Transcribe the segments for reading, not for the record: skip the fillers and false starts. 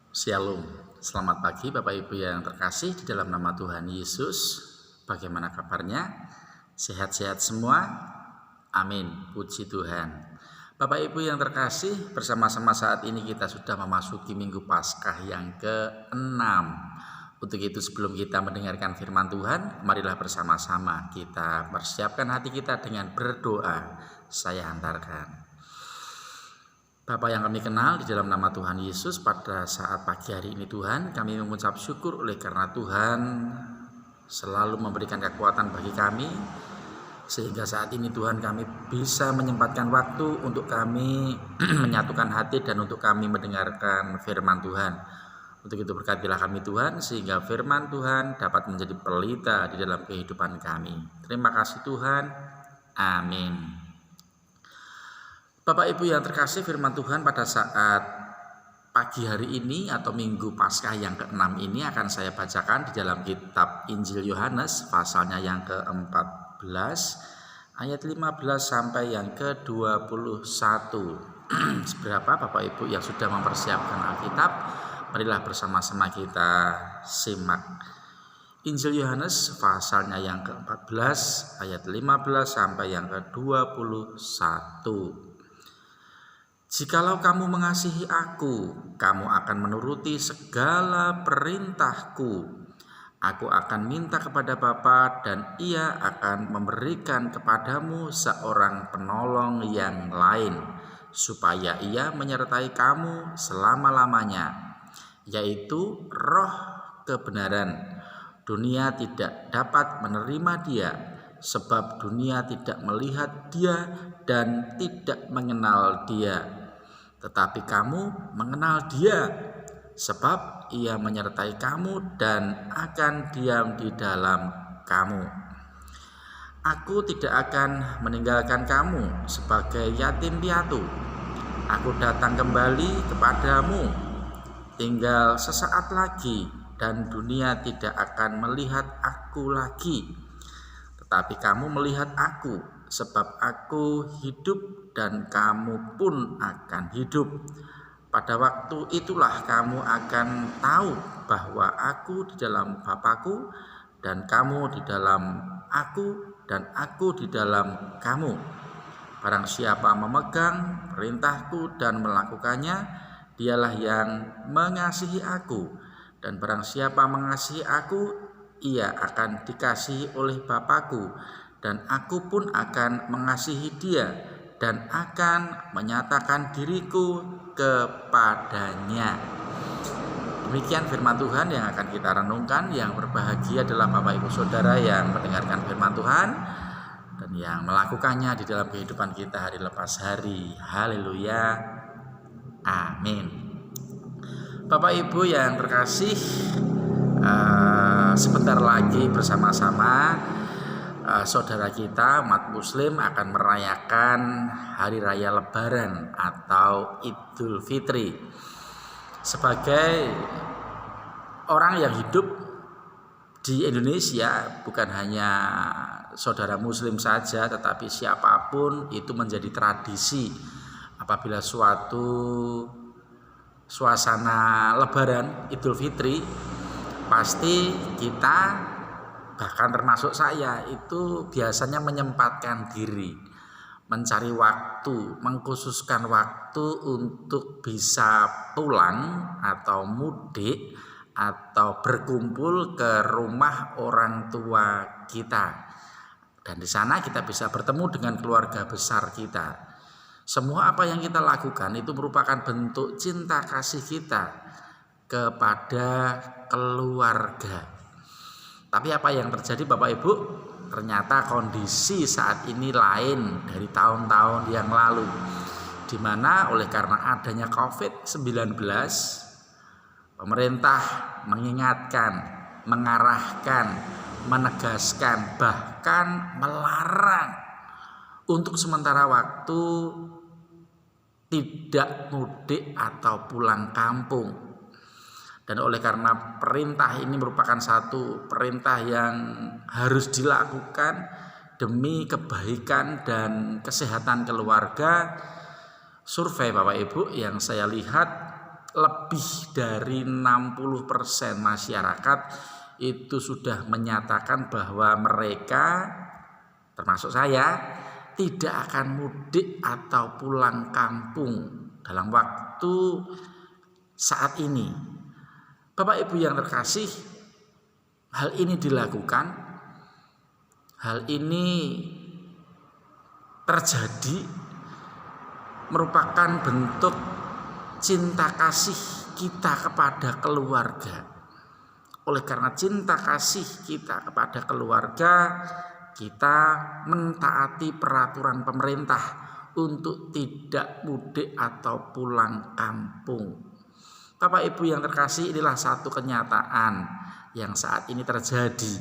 Shalom, selamat pagi Bapak Ibu yang terkasih di dalam nama Tuhan Yesus. Bagaimana kabarnya? Sehat-sehat semua? Amin, puji Tuhan. Bapak Ibu yang terkasih, bersama-sama saat ini kita sudah memasuki Minggu Paskah yang ke-6. Untuk itu sebelum kita mendengarkan firman Tuhan, marilah bersama-sama kita persiapkan hati kita dengan berdoa. Saya hantarkan. Bapa yang kami kenal di dalam nama Tuhan Yesus, pada saat pagi hari ini Tuhan, kami mengucap syukur oleh karena Tuhan selalu memberikan kekuatan bagi kami, sehingga saat ini Tuhan kami bisa menyempatkan waktu untuk kami menyatukan hati dan untuk kami mendengarkan firman Tuhan. Untuk itu berkatilah kami Tuhan, sehingga firman Tuhan dapat menjadi pelita di dalam kehidupan kami. Terima kasih Tuhan, amin. Bapak Ibu yang terkasih, firman Tuhan pada saat pagi hari ini atau Minggu Paskah yang ke-6 ini akan saya bacakan di dalam kitab Injil Yohanes pasalnya yang ke-14 ayat 15 sampai yang ke-21. Seberapa Bapak Ibu yang sudah mempersiapkan Alkitab, marilah bersama-sama kita simak. Injil Yohanes pasalnya yang ke-14 ayat 15 sampai yang ke-21. Jikalau kamu mengasihi aku, kamu akan menuruti segala perintahku. Aku akan minta kepada Bapa dan ia akan memberikan kepadamu seorang penolong yang lain, supaya ia menyertai kamu selama-lamanya, yaitu Roh kebenaran. Dunia tidak dapat menerima dia, sebab dunia tidak melihat dia dan tidak mengenal dia. Tetapi kamu mengenal dia, sebab ia menyertai kamu dan akan diam di dalam kamu. Aku tidak akan meninggalkan kamu sebagai yatim piatu. Aku datang kembali kepadamu. Tinggal sesaat lagi dan dunia tidak akan melihat aku lagi. Tetapi kamu melihat aku, sebab aku hidup dan kamu pun akan hidup. Pada waktu itulah kamu akan tahu bahwa aku di dalam Bapa-Ku dan kamu di dalam aku dan aku di dalam kamu. Barang siapa memegang perintahku dan melakukannya, dialah yang mengasihi aku. Dan barang siapa mengasihi aku, ia akan dikasihi oleh Bapa-Ku, dan aku pun akan mengasihi dia dan akan menyatakan diriku kepadanya. Demikian firman Tuhan yang akan kita renungkan. Yang berbahagia adalah Bapak Ibu Saudara yang mendengarkan firman Tuhan dan yang melakukannya di dalam kehidupan kita hari lepas hari. Haleluya, amin. Bapak Ibu yang terkasih, sebentar lagi bersama-sama saudara kita umat muslim akan merayakan hari raya lebaran atau Idul Fitri. Sebagai orang yang hidup di Indonesia, bukan hanya saudara muslim saja, tetapi siapapun itu menjadi tradisi apabila suatu suasana lebaran Idul Fitri, pasti kita, bahkan termasuk saya, itu biasanya menyempatkan diri, mencari waktu, mengkhususkan waktu untuk bisa pulang atau mudik atau berkumpul ke rumah orang tua kita. Dan di sana kita bisa bertemu dengan keluarga besar kita. Semua apa yang kita lakukan itu merupakan bentuk cinta kasih kita kepada keluarga. Tapi apa yang terjadi Bapak Ibu? Ternyata kondisi saat ini lain dari tahun-tahun yang lalu, di mana oleh karena adanya COVID-19, pemerintah mengingatkan, mengarahkan, menegaskan, bahkan melarang untuk sementara waktu tidak mudik atau pulang kampung. Dan oleh karena perintah ini merupakan satu perintah yang harus dilakukan demi kebaikan dan kesehatan keluarga, survei Bapak Ibu yang saya lihat lebih dari 60% masyarakat itu sudah menyatakan bahwa mereka, termasuk saya, tidak akan mudik atau pulang kampung dalam waktu saat ini. Bapak Ibu yang terkasih, hal ini dilakukan, hal ini terjadi merupakan bentuk cinta kasih kita kepada keluarga. Oleh karena cinta kasih kita kepada keluarga, kita mentaati peraturan pemerintah untuk tidak mudik atau pulang kampung. Bapak Ibu yang terkasih, inilah satu kenyataan yang saat ini terjadi,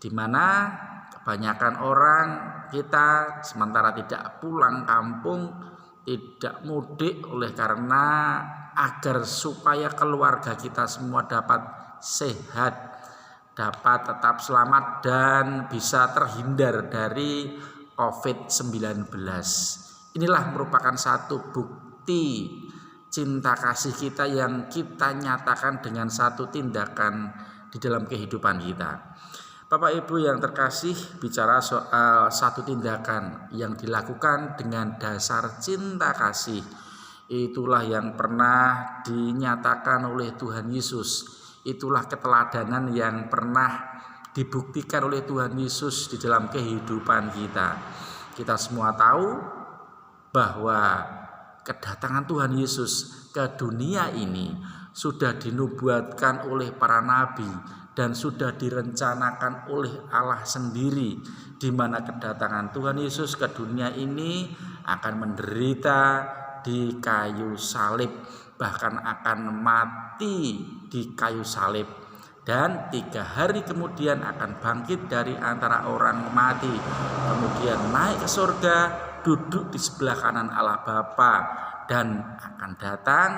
di mana kebanyakan orang kita sementara tidak pulang kampung, tidak mudik oleh karena agar supaya keluarga kita semua dapat sehat, dapat tetap selamat dan bisa terhindar dari COVID-19. Inilah merupakan satu bukti cinta kasih kita yang kita nyatakan dengan satu tindakan di dalam kehidupan kita. Bapak Ibu yang terkasih, bicara soal satu tindakan yang dilakukan dengan dasar cinta kasih, itulah yang pernah dinyatakan oleh Tuhan Yesus. Itulah keteladanan yang pernah dibuktikan oleh Tuhan Yesus di dalam kehidupan kita. Kita semua tahu bahwa kedatangan Tuhan Yesus ke dunia ini sudah dinubuatkan oleh para nabi dan sudah direncanakan oleh Allah sendiri, di mana kedatangan Tuhan Yesus ke dunia ini akan menderita di kayu salib, bahkan akan mati di kayu salib, dan 3 hari kemudian akan bangkit dari antara orang mati, kemudian naik ke surga, duduk di sebelah kanan Allah Bapa, dan akan datang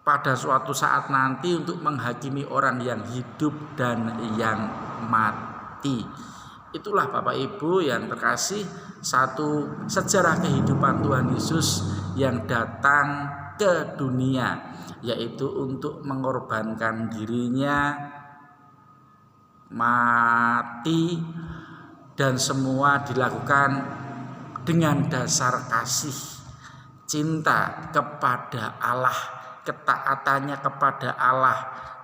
pada suatu saat nanti untuk menghakimi orang yang hidup dan yang mati. Itulah Bapak Ibu yang terkasih, satu sejarah kehidupan Tuhan Yesus yang datang ke dunia, yaitu untuk mengorbankan dirinya, mati, dan semua dilakukan dengan dasar kasih, cinta kepada Allah, ketaatannya kepada Allah,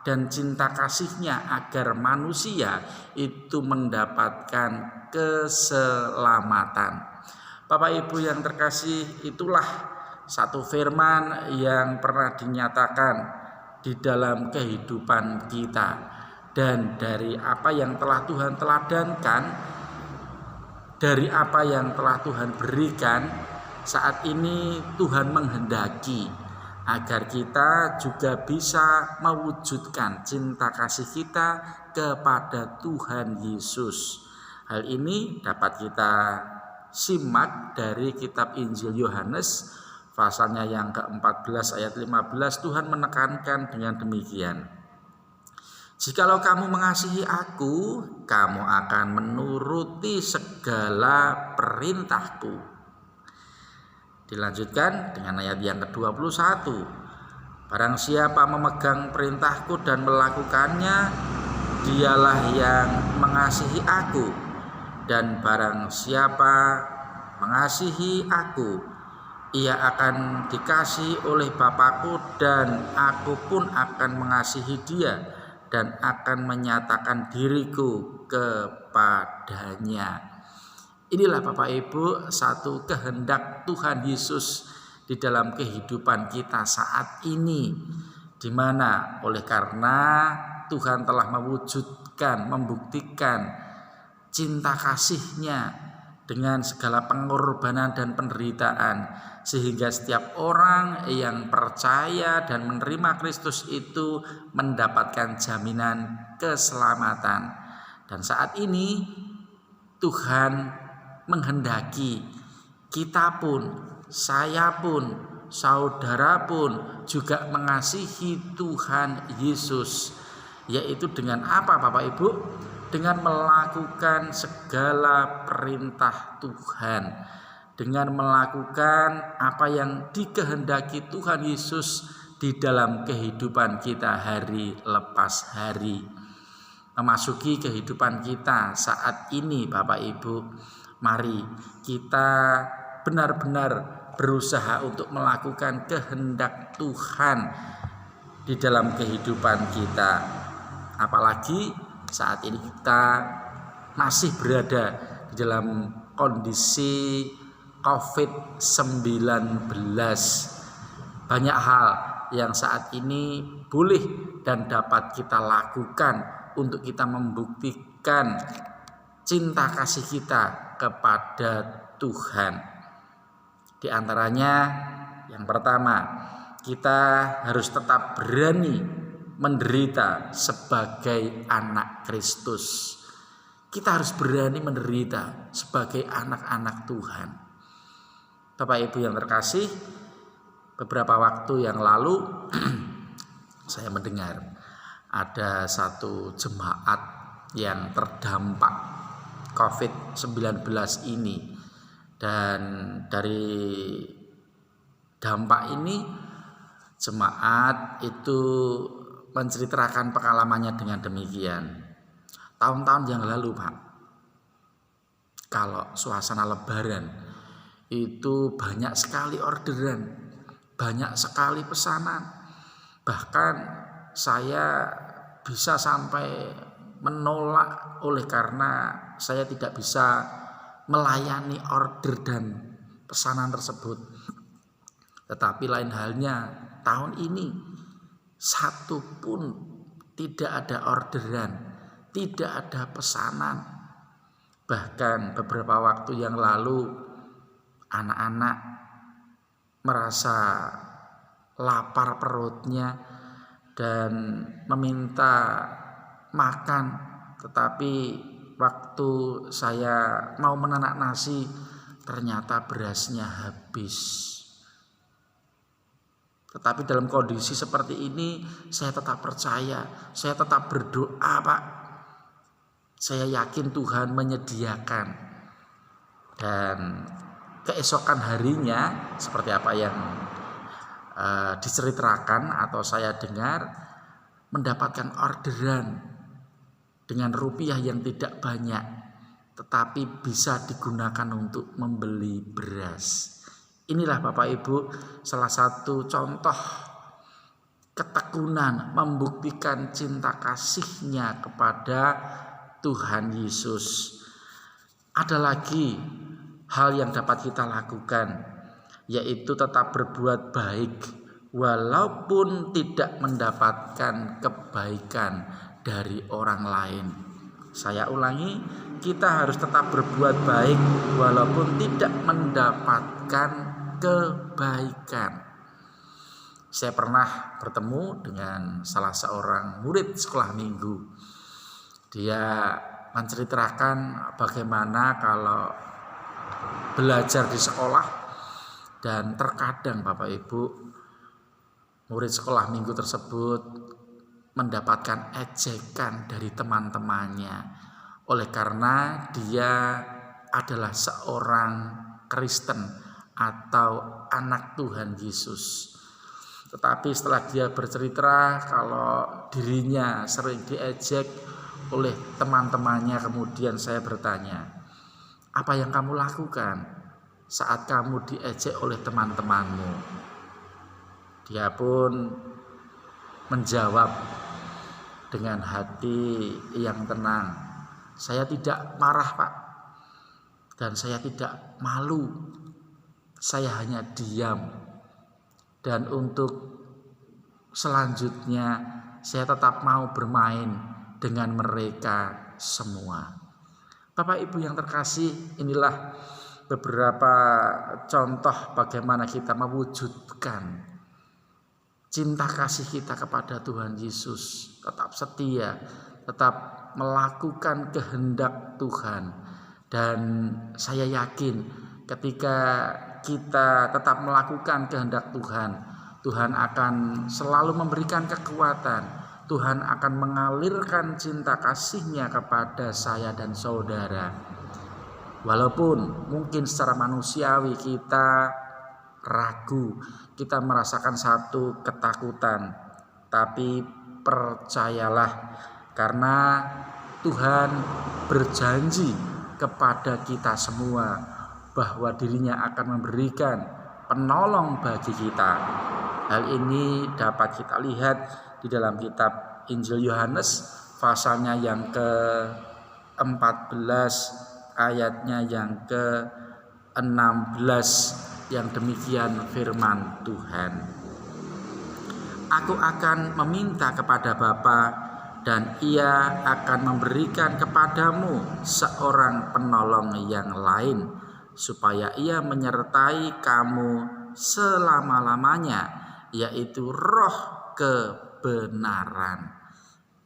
dan cinta kasihnya agar manusia itu mendapatkan keselamatan. Bapak Ibu yang terkasih, itulah satu firman yang pernah dinyatakan di dalam kehidupan kita, dan dari apa yang telah Tuhan teladankan, dari apa yang telah Tuhan berikan, saat ini Tuhan menghendaki agar kita juga bisa mewujudkan cinta kasih kita kepada Tuhan Yesus. Hal ini dapat kita simak dari kitab Injil Yohanes, pasalnya yang ke-14 ayat 15. Tuhan menekankan dengan demikian: "Jikalau kamu mengasihi aku, kamu akan menuruti segala perintahku." Dilanjutkan dengan ayat yang ke-21. "Barang siapa memegang perintahku dan melakukannya, dialah yang mengasihi aku. Dan barang siapa mengasihi aku, ia akan dikasihi oleh Bapa-Ku, dan aku pun akan mengasihi dia dan akan menyatakan diriku kepadanya." Inilah Bapak Ibu satu kehendak Tuhan Yesus di dalam kehidupan kita saat ini, di mana oleh karena Tuhan telah mewujudkan, membuktikan cinta kasih-Nya dengan segala pengorbanan dan penderitaan, sehingga setiap orang yang percaya dan menerima Kristus itu mendapatkan jaminan keselamatan. Dan saat ini Tuhan menghendaki kita pun, saya pun, saudara pun juga mengasihi Tuhan Yesus, yaitu dengan apa Bapak Ibu? Dengan melakukan segala perintah Tuhan, dengan melakukan apa yang dikehendaki Tuhan Yesus di dalam kehidupan kita hari lepas hari. Memasuki kehidupan kita saat ini Bapak Ibu, mari kita benar-benar berusaha untuk melakukan kehendak Tuhan di dalam kehidupan kita. Apalagi saat ini kita masih berada di dalam kondisi COVID-19. Banyak hal yang saat ini boleh dan dapat kita lakukan untuk kita membuktikan cinta kasih kita kepada Tuhan. Di antaranya yang pertama, kita harus tetap berani menderita sebagai anak Kristus. Kita harus berani menderita sebagai anak-anak Tuhan. Bapak Ibu yang terkasih, beberapa waktu yang lalu saya mendengar ada satu jemaat yang terdampak COVID-19 ini, dan dari dampak ini jemaat itu menceritakan pengalamannya dengan demikian. Tahun-tahun yang lalu Pak, kalau suasana lebaran itu banyak sekali orderan, banyak sekali pesanan. Bahkan saya bisa sampai menolak oleh karena saya tidak bisa melayani order dan pesanan tersebut. Tetapi lain halnya tahun ini satu pun tidak ada orderan, tidak ada pesanan. Bahkan beberapa waktu yang lalu anak-anak merasa lapar perutnya dan meminta makan, tetapi waktu saya mau menanak nasi ternyata berasnya habis. Tetapi dalam kondisi seperti ini saya tetap percaya, saya tetap berdoa Pak. Saya yakin Tuhan menyediakan. Dan keesokan harinya seperti apa yang diceritakan atau saya dengar, mendapatkan orderan dengan rupiah yang tidak banyak, tetapi bisa digunakan untuk membeli beras. Inilah Bapak Ibu salah satu contoh ketekunan membuktikan cinta kasihnya kepada Tuhan Yesus. Ada lagi hal yang dapat kita lakukan, yaitu tetap berbuat baik walaupun tidak mendapatkan kebaikan dari orang lain. Saya ulangi, kita harus tetap berbuat baik walaupun tidak mendapatkan kebaikan. Saya pernah bertemu dengan salah seorang murid sekolah minggu. Dia menceritakan bagaimana kalau belajar di sekolah, dan terkadang Bapak Ibu, murid sekolah minggu tersebut mendapatkan ejekan dari teman-temannya oleh karena dia adalah seorang Kristen atau anak Tuhan Yesus. Tetapi setelah dia bercerita kalau dirinya sering diejek oleh teman-temannya, kemudian saya bertanya, apa yang kamu lakukan saat kamu diejek oleh teman-temanmu? Dia pun menjawab dengan hati yang tenang, saya tidak marah Pak, dan saya tidak malu, saya hanya diam, dan untuk selanjutnya saya tetap mau bermain dengan mereka semua. Bapak Ibu yang terkasih, inilah beberapa contoh bagaimana kita mewujudkan cinta kasih kita kepada Tuhan Yesus. Tetap setia, tetap melakukan kehendak Tuhan. Dan saya yakin ketika kita tetap melakukan kehendak Tuhan, Tuhan akan selalu memberikan kekuatan. Tuhan akan mengalirkan cinta kasih-Nya kepada saya dan saudara. Walaupun mungkin secara manusiawi kita ragu, kita merasakan satu ketakutan, tapi percayalah, karena Tuhan berjanji kepada kita semua bahwa dirinya akan memberikan penolong bagi kita. Hal ini dapat kita lihat di dalam kitab Injil Yohanes pasalnya yang ke-14 ayatnya yang ke-16, yang demikian firman Tuhan. Aku akan meminta kepada Bapa dan Ia akan memberikan kepadamu seorang penolong yang lain, supaya Ia menyertai kamu selama-lamanya, yaitu Roh kebenaran.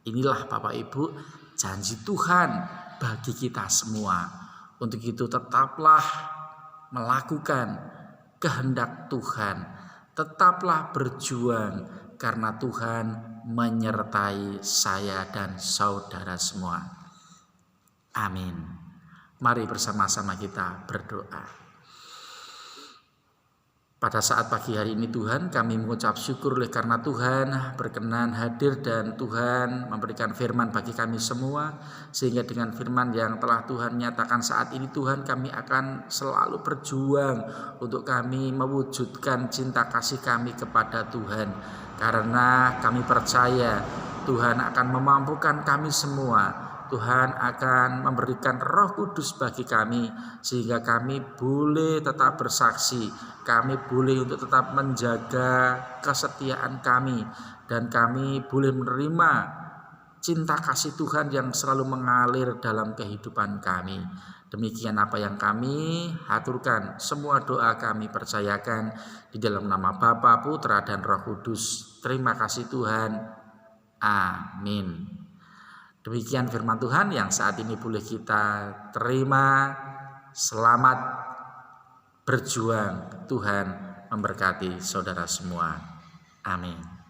Inilah Bapak Ibu janji Tuhan bagi kita semua. Untuk itu tetaplah melakukan kehendak Tuhan, tetaplah berjuang, karena Tuhan menyertai saya dan saudara semua. Amin. Mari bersama-sama kita berdoa. Pada saat pagi hari ini Tuhan, kami mengucap syukur oleh karena Tuhan berkenan hadir dan Tuhan memberikan firman bagi kami semua, sehingga dengan firman yang telah Tuhan nyatakan saat ini Tuhan, kami akan selalu berjuang untuk kami mewujudkan cinta kasih kami kepada Tuhan, karena kami percaya Tuhan akan memampukan kami semua. Tuhan akan memberikan Roh Kudus bagi kami, sehingga kami boleh tetap bersaksi, kami boleh untuk tetap menjaga kesetiaan kami, dan kami boleh menerima cinta kasih Tuhan yang selalu mengalir dalam kehidupan kami. Demikian apa yang kami haturkan, semua doa kami percayakan di dalam nama Bapa, Putra, dan Roh Kudus. Terima kasih Tuhan. Amin. Demikian firman Tuhan yang saat ini boleh kita terima. Selamat berjuang. Tuhan memberkati saudara semua. Amin.